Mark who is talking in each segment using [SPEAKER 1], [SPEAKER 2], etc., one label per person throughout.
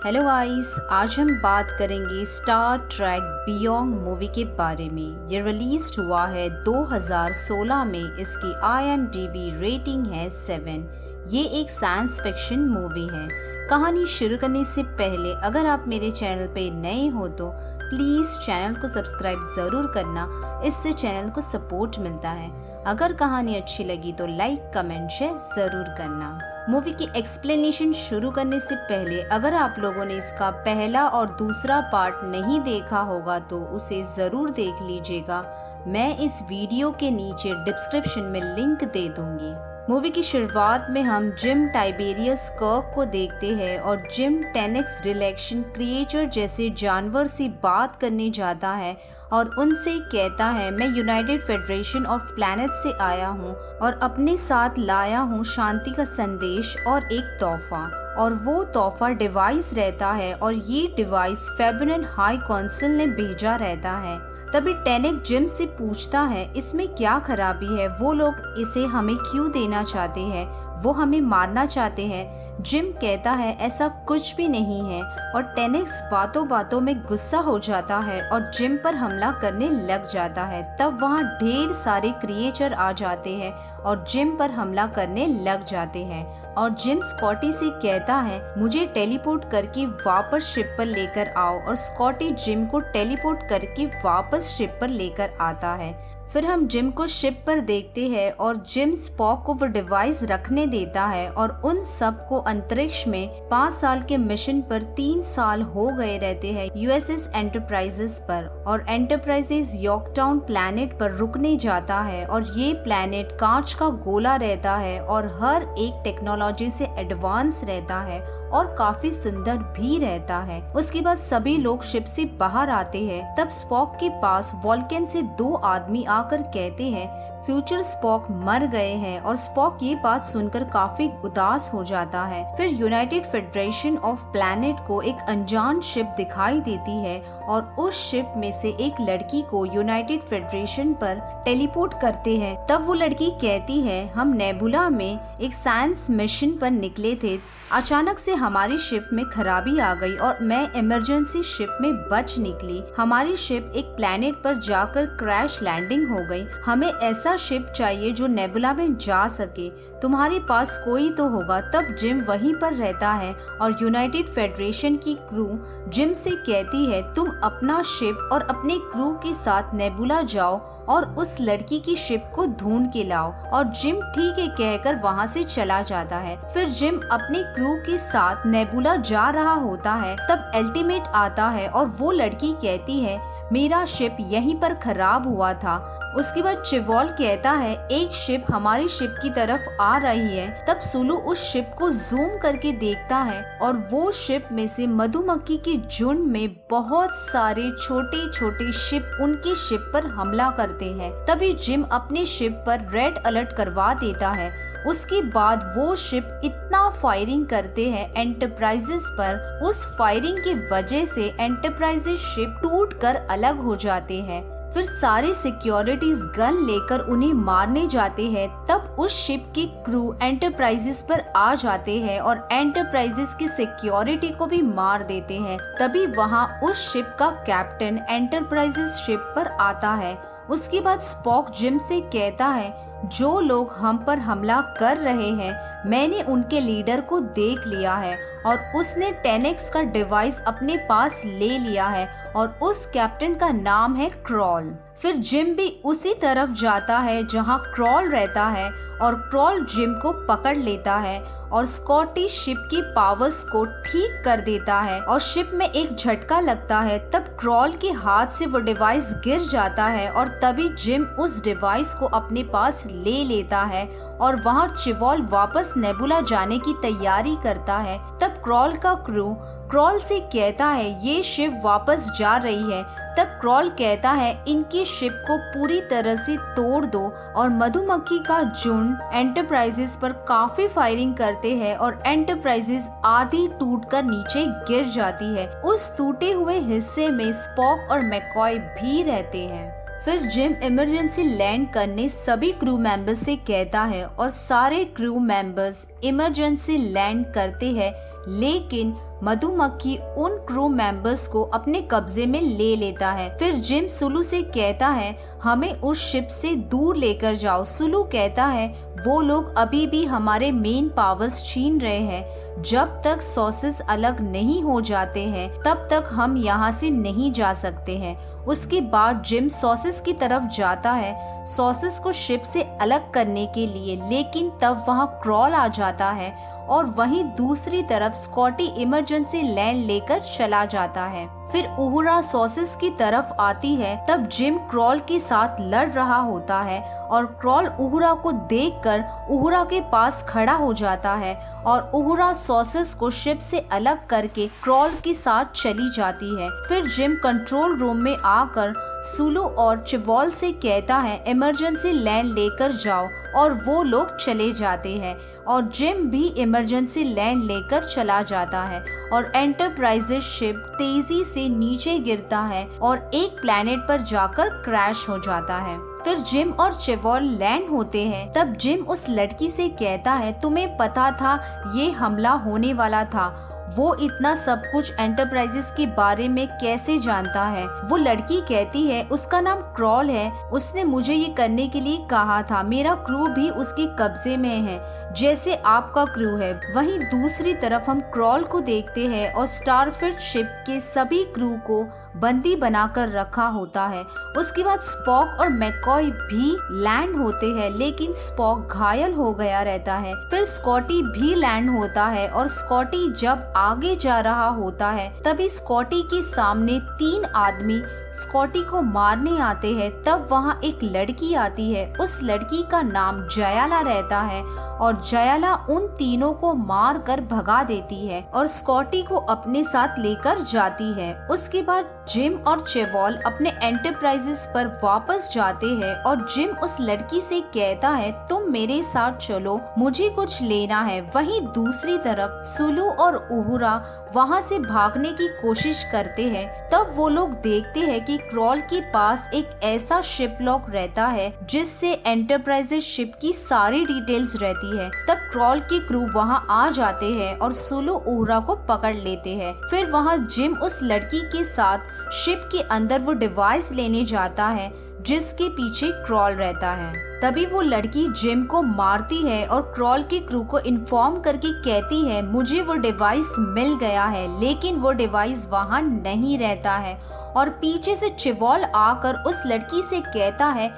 [SPEAKER 1] Hello guys, आज हम बात करेंगे स्टार ट्रैक बियॉन्ड मूवी के बारे में। ये रिलीज हुआ है 2016 में। इसकी IMDb रेटिंग है 7। ये एक साइंस फिक्शन मूवी है। कहानी शुरू करने से पहले अगर आप मेरे चैनल पे नए हो तो प्लीज़ चैनल को सब्सक्राइब ज़रूर करना, इससे चैनल को सपोर्ट मिलता है। अगर कहानी अच्छी लगी तो लाइक कमेंट शेयर ज़रूर करना। मूवी की एक्सप्लेनेशन शुरू करने से पहले अगर आप लोगों ने इसका पहला और दूसरा पार्ट नहीं देखा होगा तो उसे ज़रूर देख लीजिएगा। मैं इस वीडियो के नीचे डिस्क्रिप्शन में लिंक दे दूंगी। मूवी की शुरुआत में हम जिम टाइबेरियस कर्क को देखते हैं और जिम टेनेक्स डिलेक्शन क्रिएचर जैसे जानवर से बात करने जाता है और उनसे कहता है, मैं यूनाइटेड फेडरेशन ऑफ प्लैनेट से आया हूँ और अपने साथ लाया हूँ शांति का संदेश और एक तोहफा। और वो तोहफा डिवाइस रहता है और ये डिवाइस फेबरन हाई काउंसिल ने भेजा रहता है। तभी टेनेक जिम से पूछता है, इसमें क्या खराबी है? वो लोग इसे हमें क्यों देना चाहते हैं? वो हमें मारना चाहते हैं? जिम कहता है ऐसा कुछ भी नहीं है और टेनेक्स बातों बातों में गुस्सा हो जाता है और जिम पर हमला करने लग जाता है। तब वहाँ ढेर सारे क्रिएचर आ जाते हैं और जिम पर हमला करने लग जाते हैं और जिम स्कॉटी से कहता है, मुझे टेलीपोर्ट करके वापस शिप पर लेकर आओ। और स्कॉटी जिम को टेलीपोर्ट करके वापस शिप पर लेकर आता है। फिर हम जिम को शिप पर देखते हैं और जिम स्पॉक को वो डिवाइस रखने देता है और उन सब को अंतरिक्ष में 5 साल के मिशन पर 3 साल हो गए रहते हैं USS एंटरप्राइजेस पर। और एंटरप्राइजेस यॉर्कटाउन प्लैनेट पर रुकने जाता है और ये प्लैनेट कांच का गोला रहता है और हर एक टेक्नोलॉजी से एडवांस रहता है और काफी सुंदर भी रहता है। उसके बाद सभी लोग शिप से बाहर आते हैं। तब स्पॉक के पास वॉल्केन से 2 आदमी आकर कहते हैं फ्यूचर स्पॉक मर गए हैं और स्पॉक ये बात सुनकर काफी उदास हो जाता है। फिर यूनाइटेड फेडरेशन ऑफ प्लैनेट को एक अनजान शिप दिखाई देती है और उस शिप में से एक लड़की को यूनाइटेड फेडरेशन पर टेलीपोर्ट करते हैं। तब वो लड़की कहती है, हम नेबुला में एक साइंस मिशन पर निकले थे। अचानक से हमारी शिप में खराबी आ गई और मैं इमरजेंसी शिप में बच निकली। हमारी शिप एक प्लैनेट पर जाकर क्रैश लैंडिंग हो गई। हमें ऐसा शिप चाहिए जो नेबुला में जा सके। तुम्हारे पास कोई तो होगा। तब जिम वहीं पर रहता है और यूनाइटेड फेडरेशन की क्रू जिम से कहती है, तुम अपना शिप और अपने क्रू के साथ नेबुला जाओ और उस लड़की की शिप को ढूंढ के लाओ। और जिम ठीक है कहकर वहाँ से चला जाता है। फिर जिम अपने क्रू के साथ नेबुला जा रहा होता है। तब अल्टीमेट आता है और वो लड़की कहती है, मेरा शिप यहीं पर खराब हुआ था। उसके बाद चिवॉल कहता है, एक शिप हमारी शिप की तरफ आ रही है। तब सुलू उस शिप को जूम करके देखता है और वो शिप में से मधुमक्खी के झुंड में बहुत सारे छोटे छोटे शिप उनकी शिप पर हमला करते हैं। तभी जिम अपने शिप पर रेड अलर्ट करवा देता है। उसके बाद वो शिप इतना फायरिंग करते हैं एंटरप्राइजेस पर, उस फायरिंग की वजह से एंटरप्राइजेस शिप टूटकर अलग हो जाते हैं। फिर सारे सिक्योरिटीज गन लेकर उन्हें मारने जाते हैं। तब उस शिप के क्रू एंटरप्राइजेस पर आ जाते हैं और एंटरप्राइजेस की सिक्योरिटी को भी मार देते हैं। तभी वहाँ उस शिप का कैप्टन एंटरप्राइजेस शिप पर आता है। उसके बाद स्पॉक जिम से कहता है, जो लोग हम पर हमला कर रहे हैं मैंने उनके लीडर को देख लिया है और उसने टेनेक्स का डिवाइस अपने पास ले लिया है और उस कैप्टन का नाम है क्रॉल। फिर जिम भी उसी तरफ जाता है जहां क्रॉल रहता है और क्रॉल जिम को पकड़ लेता है और स्कॉटी शिप की पावर्स को ठीक कर देता है और शिप में एक झटका लगता है। तब क्रॉल के हाथ से वो डिवाइस गिर जाता है और तभी जिम उस डिवाइस को अपने पास ले लेता है और वहाँ चिवॉल वापस नेबुला जाने की तैयारी करता है। तब क्रॉल का क्रू क्रॉल से कहता है, ये शिप वापस जा रही है। तब क्रॉल कहता है, इनकी शिप को पूरी तरह से तोड़ दो। और मधुमक्खी का झुंड एंटरप्राइजेस पर काफी फायरिंग करते हैं और एंटरप्राइजेस आधी टूटकर नीचे गिर जाती है। उस टूटे हुए हिस्से में स्पॉक और मैकॉय भी रहते हैं। फिर जिम इमरजेंसी लैंड करने सभी क्रू मेंबर्स से कहता है और सारे क्रू मेंबर्स इमरजेंसी लैंड करते हैं, लेकिन मधुमक्खी उन क्रू मेंबर्स को अपने कब्जे में ले लेता है। फिर जिम सुलू से कहता है हमें उस शिप से दूर लेकर जाओ। सुलू कहता है वो लोग अभी भी हमारे मेन पावर्स छीन रहे हैं। जब तक सॉसेस अलग नहीं हो जाते हैं तब तक हम यहाँ से नहीं जा सकते हैं। उसके बाद जिम सॉसेस की तरफ जाता है सॉसेस को शिप से अलग करने के लिए, लेकिन तब वहाँ क्रॉल आ जाता है और वहीं दूसरी तरफ स्कॉटी इमरजेंसी लैंड लेकर चला जाता है। फिर उहुरा सॉसेस की तरफ आती है, तब जिम क्रॉल के साथ लड़ रहा होता है और क्रॉल उहुरा को देखकर उहुरा के पास खड़ा हो जाता है और उहुरा सॉसेस को शिप से अलग करके क्रॉल के साथ चली जाती है। फिर जिम कंट्रोल रूम में आकर सुलू और चिवॉल से कहता है इमरजेंसी लैंड लेकर जाओ और वो लोग चले जाते हैं और जिम भी इमरजेंसी लैंड लेकर चला जाता है और एंटरप्राइजेस शिप तेजी से नीचे गिरता है और एक प्लेनेट पर जाकर क्रैश हो जाता है। फिर जिम और चिवॉल लैंड होते हैं, तब जिम उस लड़की से कहता है तुम्हें पता था ये हमला होने वाला था, वो इतना सब कुछ एंटरप्राइजेस के बारे में कैसे जानता है। वो लड़की कहती है उसका नाम क्रॉल है, उसने मुझे ये करने के लिए कहा था, मेरा क्रू भी उसके कब्जे में है जैसे आपका क्रू है। वहीं दूसरी तरफ हम क्रॉल को देखते हैं और स्टारफिश शिप के सभी क्रू को बंदी बनाकर रखा होता है। उसके बाद स्पॉक और मैकॉय भी लैंड होते हैं, लेकिन स्पॉक घायल हो गया रहता है। फिर स्कॉटी भी लैंड होता है और स्कॉटी जब आगे जा रहा होता है तभी स्कॉटी के सामने 3 आदमी स्कॉटी को मारने आते हैं। तब वहाँ एक लड़की आती है, उस लड़की का नाम जयाला रहता है और जयाला उन तीनों को मार कर भगा देती है और स्कॉटी को अपने साथ लेकर जाती है। उसके बाद जिम और चिवॉल अपने एंटरप्राइजेस पर वापस जाते हैं और जिम उस लड़की से कहता है तुम मेरे साथ चलो, मुझे कुछ लेना है। वहीं दूसरी तरफ सुलू और उहुरा वहाँ से भागने की कोशिश करते हैं। तब वो लोग देखते हैं कि क्रॉल के पास एक ऐसा शिप लॉक रहता है जिससे एंटरप्राइजेस शिप की सारी डिटेल्स रहती है। तब क्रॉल के क्रू वहाँ आ जाते हैं और सुलू उहुरा को पकड़ लेते हैं। फिर वहाँ जिम उस लड़की के साथ शिप के अंदर वो डिवाइस लेने जाता है जिसके पीछे क्रॉल रहता है। तभी वो लड़की जिम को मारती है और क्रॉल के क्रू को इन्फॉर्म करके कहती है मुझे वो डिवाइस मिल गया है, लेकिन वो डिवाइस वहाँ नहीं रहता है। और पीछे से चिवॉल आकर उस लड़की से कहता है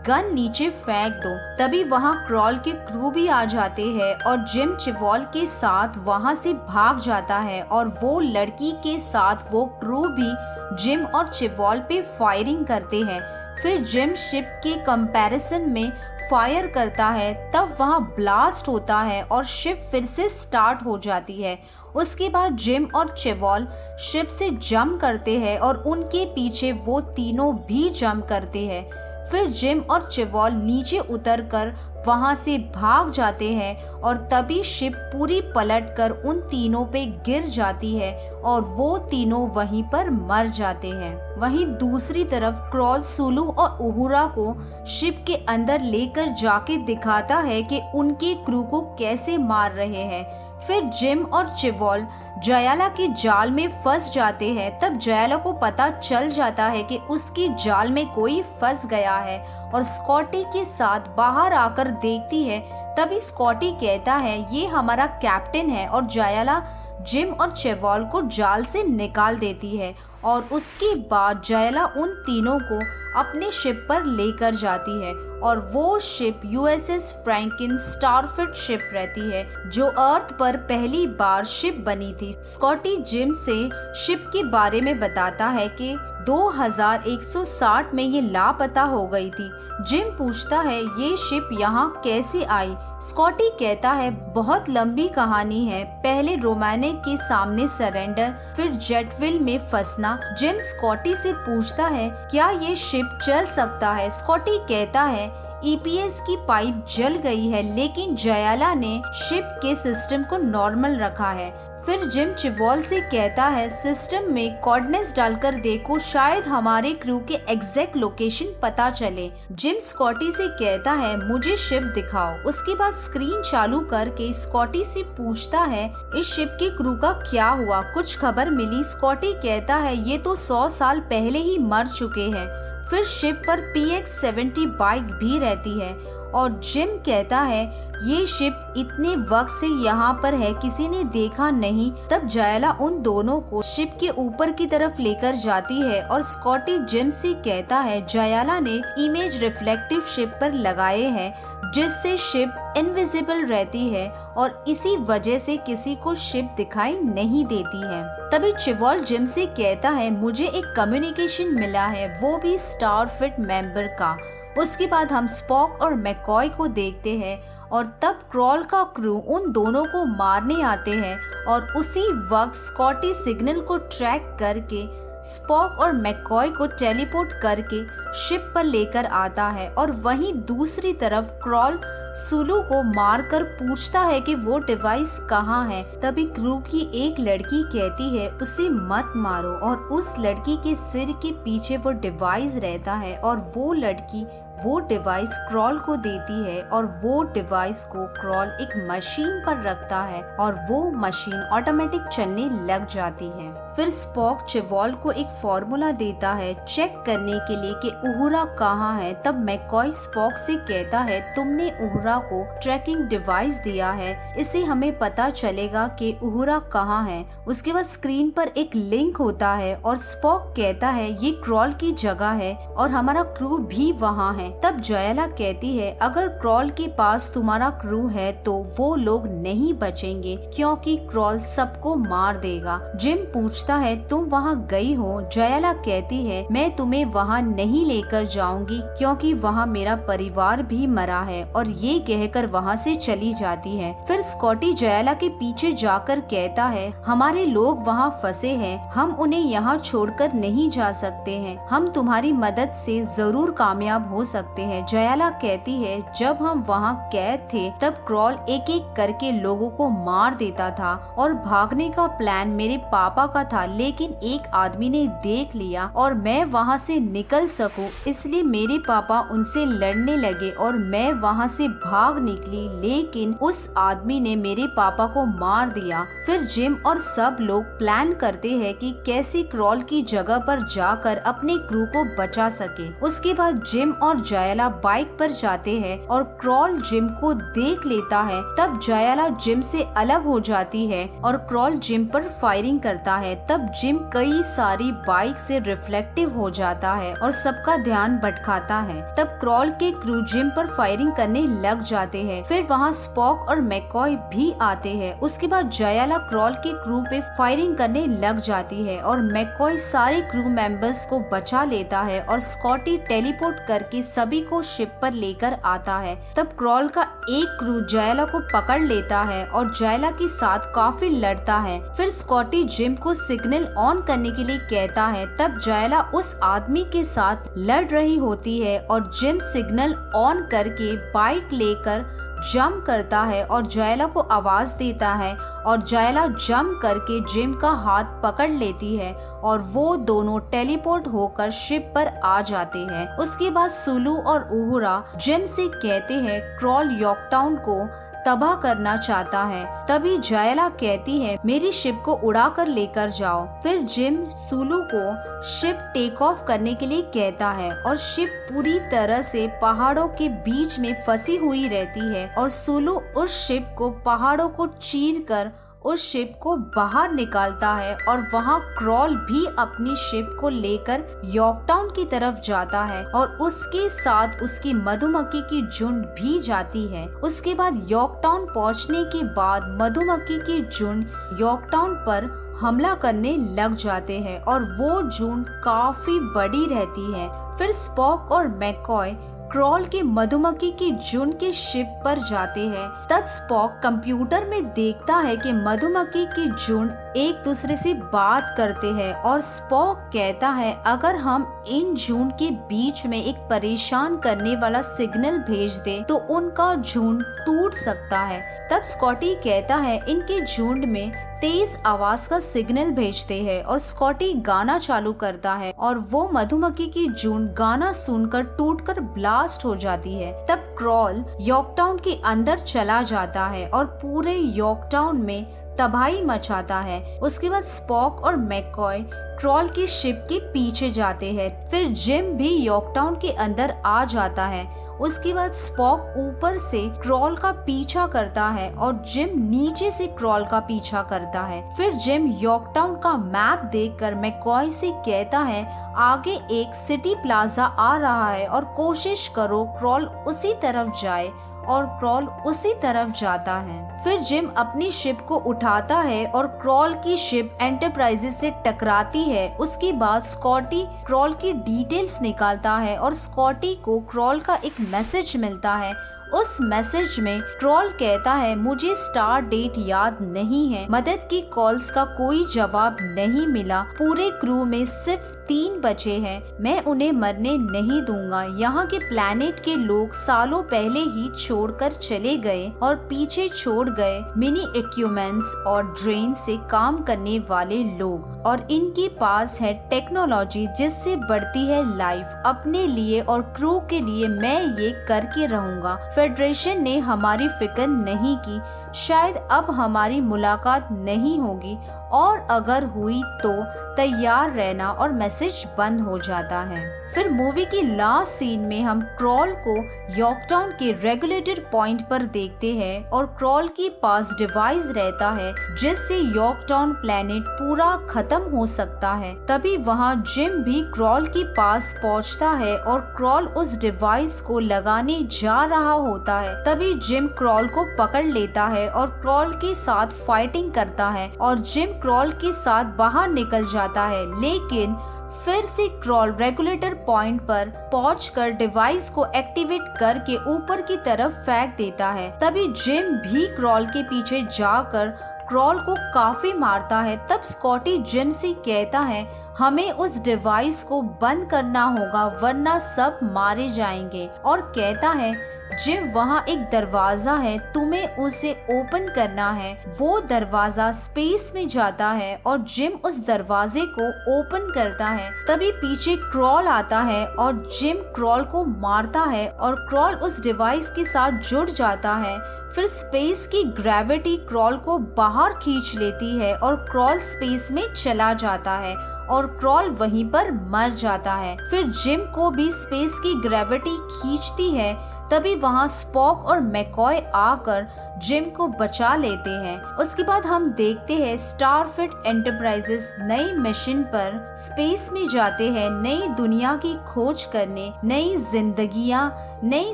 [SPEAKER 1] गन नीचे फेंक दो। तभी वहाँ क्रॉल के क्रू भी आ जाते हैं और जिम चिवॉल के साथ वहाँ से भाग जाता है और वो लड़की के साथ वो क्रू भी जिम और चिवॉल पे फायरिंग करते हैं। फिर जिम शिप के कंपैरिजन में फायर करता है, तब वहाँ ब्लास्ट होता है और शिप फिर से स्टार्ट हो जाती है। उसके बाद जिम और चिवॉल शिप से जंप करते हैं और उनके पीछे वो तीनों भी जंप करते हैं। फिर जिम और चिवॉल नीचे उतरकर वहां से भाग जाते हैं और तभी शिप पूरी पलटकर उन तीनों पे गिर जाती है और वो तीनों वहीं पर मर जाते हैं। वहीं दूसरी तरफ क्रॉल सुलू और उहुरा को शिप के अंदर लेकर जाके दिखाता है कि उनके क्रू को कैसे मार रहे हैं। फिर जिम और चिवॉल जयाला के जाल में फंस जाते हैं। तब जयाला को पता चल जाता है कि उसकी जाल में कोई फंस गया है और स्कॉटी के साथ बाहर आकर देखती है। तभी स्कॉटी कहता है ये हमारा कैप्टन है और जयाला जिम और चिवॉल को जाल से निकाल देती है और उसके बाद जयाला उन तीनों को अपने शिप पर लेकर जाती है और वो ship USS Franklin starfish ship रहती है जो अर्थ पर पहली बार शिप बनी थी। स्कॉटी जिम से शिप के बारे में बताता है कि 2160 में ये लापता हो गई थी। जिम पूछता है ये शिप यहाँ कैसे आई। स्कॉटी कहता है बहुत लंबी कहानी है, पहले रोमानिक के सामने सरेंडर, फिर जेटविल में फंसना। जिम स्कॉटी से पूछता है क्या ये शिप चल सकता है। स्कॉटी कहता है ईपीएस की पाइप जल गई है, लेकिन जयाला ने शिप के सिस्टम को नॉर्मल रखा है। फिर जिम चिवॉल से कहता है सिस्टम में कोऑर्डिनेट्स डालकर देखो, शायद हमारे क्रू के एग्जैक्ट लोकेशन पता चले। जिम स्कॉटी से कहता है मुझे शिप दिखाओ। उसके बाद स्क्रीन चालू करके स्कॉटी से पूछता है इस शिप के क्रू का क्या हुआ, कुछ खबर मिली? स्कॉटी कहता है ये तो 100 साल पहले ही मर चुके हैं। फिर शिप पर PX-70 बाइक भी रहती है और जिम कहता है ये शिप इतने वक्त से यहाँ पर है, किसी ने देखा नहीं। तब जायला उन दोनों को शिप के ऊपर की तरफ लेकर जाती है और स्कॉटी जिम से कहता है जायला ने इमेज रिफ्लेक्टिव शिप पर लगाए हैं जिससे शिप इनविजिबल रहती है और इसी वजह से किसी को शिप दिखाई नहीं देती है। तभी चिवॉल जिम से कहता है मुझे एक कम्युनिकेशन मिला है, वो भी स्टारफिट मेंबर का। उसके बाद हम स्पॉक और मैकॉय को देखते हैं और तब क्रॉल का क्रू उन दोनों को मारने आते हैं और उसी वक्त स्कॉटी सिग्नल को ट्रैक करके स्पॉक और मैकॉय को टेलीपोर्ट करके शिप पर लेकर आता है और वहीं दूसरी तरफ क्रॉल सुलू को मारकर पूछता है कि वो डिवाइस कहाँ है। तभी क्रू की एक लड़की कहती है उसे मत मारो और उस लड़की के सिर के पीछे वो डिवाइस रहता है और वो लड़की वो डिवाइस क्रॉल को देती है और वो डिवाइस को क्रॉल एक मशीन पर रखता है और वो मशीन ऑटोमेटिक चलने लग जाती है। फिर स्पॉक चिवॉल को एक फॉर्मूला देता है चेक करने के लिए कि उहुरा कहाँ है। तब मैकॉय स्पॉक से कहता है तुमने उहुरा को ट्रैकिंग डिवाइस दिया है, इससे हमें पता चलेगा कि उहुरा कहाँ है। उसके बाद स्क्रीन पर एक लिंक होता है और स्पॉक कहता है ये क्रॉल की जगह है और हमारा क्रू भी वहाँ है। तब जायला कहती है अगर क्रॉल के पास तुम्हारा क्रू है तो वो लोग नहीं बचेंगे क्योंकि क्रॉल सबको मार देगा। जिम पूछता है तुम वहाँ गई हो? जायला कहती है मैं तुम्हें वहाँ नहीं लेकर जाऊंगी क्योंकि वहाँ मेरा परिवार भी मरा है और ये कहकर वहाँ से चली जाती है। फिर स्कॉटी जायला के पीछे जाकर कहता है हमारे लोग वहाँ फंसे हैं, हम उन्हें यहाँ छोड़कर नहीं जा सकते हैं, हम तुम्हारी मदद से जरूर कामयाब हो सकते हैं। जायला कहती है जब हम वहाँ कैद थे तब क्रॉल एक एक करके लोगों को मार देता था और भागने का प्लान मेरे पापा का था, लेकिन एक आदमी ने देख लिया और मैं वहाँ से निकल सकूं इसलिए मेरे पापा उनसे लड़ने लगे और मैं वहाँ से भाग निकली, लेकिन उस आदमी ने मेरे पापा को मार दिया। फिर जिम और सब लोग प्लान करते हैं कि कैसे क्रॉल की जगह पर जाकर अपने क्रू को बचा सके। उसके बाद जिम और जायला बाइक पर जाते हैं और क्रॉल जिम को देख लेता है। तब जायला जिम से अलग हो जाती है और क्रॉल जिम पर फायरिंग करता है। तब जिम कई सारी बाइक से रिफ्लेक्टिव हो जाता है और सबका ध्यान भटकाता है। तब क्रॉल के क्रू जिम पर फायरिंग करने लग जाते हैं। फिर वहाँ स्पॉक और मैकॉय भी आते हैं। उसके बाद जायला क्रॉल के क्रू पे फायरिंग करने लग जाती है और मैकॉय सारे क्रू मेंबर्स को बचा लेता है और स्कॉटी टेलीपोर्ट करके सभी को शिप पर लेकर आता है। तब क्रॉल का एक क्रू जायला को पकड़ लेता है और जायला के साथ काफी लड़ता है। फिर स्कॉटी जिम को सिग्नल ऑन करने के लिए कहता है। तब जायला उस आदमी के साथ लड़ रही होती है और जिम सिग्नल ऑन करके बाइक लेकर जंप करता है और जायला को आवाज देता है और जायला जंप करके जिम का हाथ पकड़ लेती है और वो दोनों टेलीपोर्ट होकर शिप पर आ जाते हैं। उसके बाद सुलू और उहुरा जिम से कहते हैं क्रॉल यॉर्कटाउन को तबाह करना चाहता है। तभी जायला कहती है मेरी शिप को उड़ाकर लेकर जाओ। फिर जिम सुलू को शिप टेक ऑफ करने के लिए कहता है और शिप पूरी तरह से पहाड़ों के बीच में फंसी हुई रहती है और सुलू उस शिप को पहाड़ों को चीर कर उस शिप को बाहर निकालता है और वहाँ क्रॉल भी अपनी शिप को लेकर यॉर्कटाउन की तरफ जाता है और उसके साथ उसकी मधुमक्खी की झुंड भी जाती है। उसके बाद यॉर्कटाउन पहुँचने के बाद मधुमक्खी की झुंड यॉर्कटाउन पर हमला करने लग जाते हैं और वो झुंड काफी बड़ी रहती है। फिर स्पॉक और मैकॉय क्रॉल के मधुमक्खी की झुंड के शिप पर जाते हैं। तब स्पॉक कंप्यूटर में देखता है कि मधुमक्खी की झुंड एक दूसरे से बात करते हैं और स्पॉक कहता है अगर हम इन झुंड के बीच में एक परेशान करने वाला सिग्नल भेज दें तो उनका झुंड टूट सकता है। तब स्कॉटी कहता है इनके झुंड में तेज आवाज का सिग्नल भेजते हैं और स्कॉटी गाना चालू करता है और वो मधुमक्खी की जून गाना सुनकर टूटकर ब्लास्ट हो जाती है। तब क्रॉल यॉर्कटाउन के अंदर चला जाता है और पूरे यॉर्कटाउन में तबाही मचाता है। उसके बाद स्पॉक और मैककॉय क्रॉल की शिप के पीछे जाते हैं। फिर जिम भी यॉर्कटाउन के अंदर आ जाता है। उसके बाद स्पॉक ऊपर से क्रॉल का पीछा करता है और जिम नीचे से क्रॉल का पीछा करता है। फिर जिम यॉर्कटाउन का मैप देखकर मैककॉय से कहता है आगे एक सिटी प्लाजा आ रहा है और कोशिश करो क्रॉल उसी तरफ जाए, और क्रॉल उसी तरफ जाता है। फिर जिम अपनी शिप को उठाता है और क्रॉल की शिप एंटरप्राइजेस से टकराती है। उसके बाद स्कॉटी क्रॉल की डिटेल्स निकालता है और स्कॉटी को क्रॉल का एक मैसेज मिलता है। उस मैसेज में क्रॉल कहता है मुझे स्टार डेट याद नहीं है, मदद की कॉल्स का कोई जवाब नहीं मिला, पूरे क्रू में सिर्फ 3 बचे हैं, मैं उन्हें मरने नहीं दूंगा। यहाँ के प्लैनेट के लोग सालों पहले ही छोड़कर चले गए और पीछे छोड़ गए मिनी इक्विपमेंट्स और ड्रेन से काम करने वाले लोग, और इनके पास है टेक्नोलॉजी जिससे बढ़ती है लाइफ। अपने लिए और क्रू के लिए मैं ये करके रहूंगा। फेडरेशन ने हमारी फिक्र नहीं की, शायद अब हमारी मुलाकात नहीं होगी, और अगर हुई तो तैयार रहना, और मैसेज बंद हो जाता है। फिर मूवी की लास्ट सीन में हम क्रॉल को यॉर्कटाउन के रेगुलेटर पॉइंट पर देखते हैं और क्रॉल के पास डिवाइस रहता है जिससे यॉर्कटाउन प्लेनेट पूरा खत्म हो सकता है। तभी वहाँ जिम भी क्रॉल के पास पहुँचता है और क्रॉल उस डिवाइस को लगाने जा रहा होता है। तभी जिम क्रॉल को पकड़ लेता है और क्रॉल के साथ फाइटिंग करता है और जिम क्रॉल के साथ बाहर निकल जाता है, लेकिन फिर से क्रॉल रेगुलेटर पॉइंट पर पहुंचकर डिवाइस को एक्टिवेट करके ऊपर की तरफ फेंक देता है। तभी जिम भी क्रॉल के पीछे जाकर क्रॉल को काफी मारता है। तब स्कॉटी जिम से कहता है हमें उस डिवाइस को बंद करना होगा वरना सब मारे जाएंगे, और कहता है जिम वहाँ एक दरवाजा है, तुम्हें उसे ओपन करना है। वो दरवाजा स्पेस में जाता है और जिम उस दरवाजे को ओपन करता है। तभी पीछे क्रॉल आता है और जिम क्रॉल को मारता है और क्रॉल उस डिवाइस के साथ जुड़ जाता है। फिर स्पेस की ग्रेविटी क्रॉल को बाहर खींच लेती है और क्रॉल स्पेस में चला जाता है और क्रॉल वहीं पर मर जाता है। फिर जिम को भी स्पेस की ग्रेविटी खींचती है। तभी वहाँ स्पॉक और मैककॉय आकर जिम को बचा लेते हैं। उसके बाद हम देखते हैं स्टारफिट एंटरप्राइजेस नई मिशन पर स्पेस में जाते हैं, नई दुनिया की खोज करने, नई जिंदगियां, नई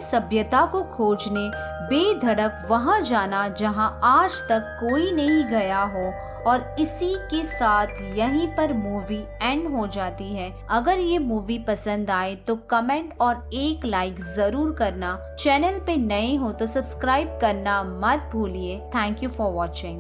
[SPEAKER 1] सभ्यता को खोजने, बेधड़क वहां जाना जहां आज तक कोई नहीं गया हो। और इसी के साथ यहीं पर मूवी एंड हो जाती है। अगर ये मूवी पसंद आए तो कमेंट और एक लाइक जरूर करना। चैनल पे नए हो तो सब्सक्राइब करना मत भूलिए। Thank you for watching.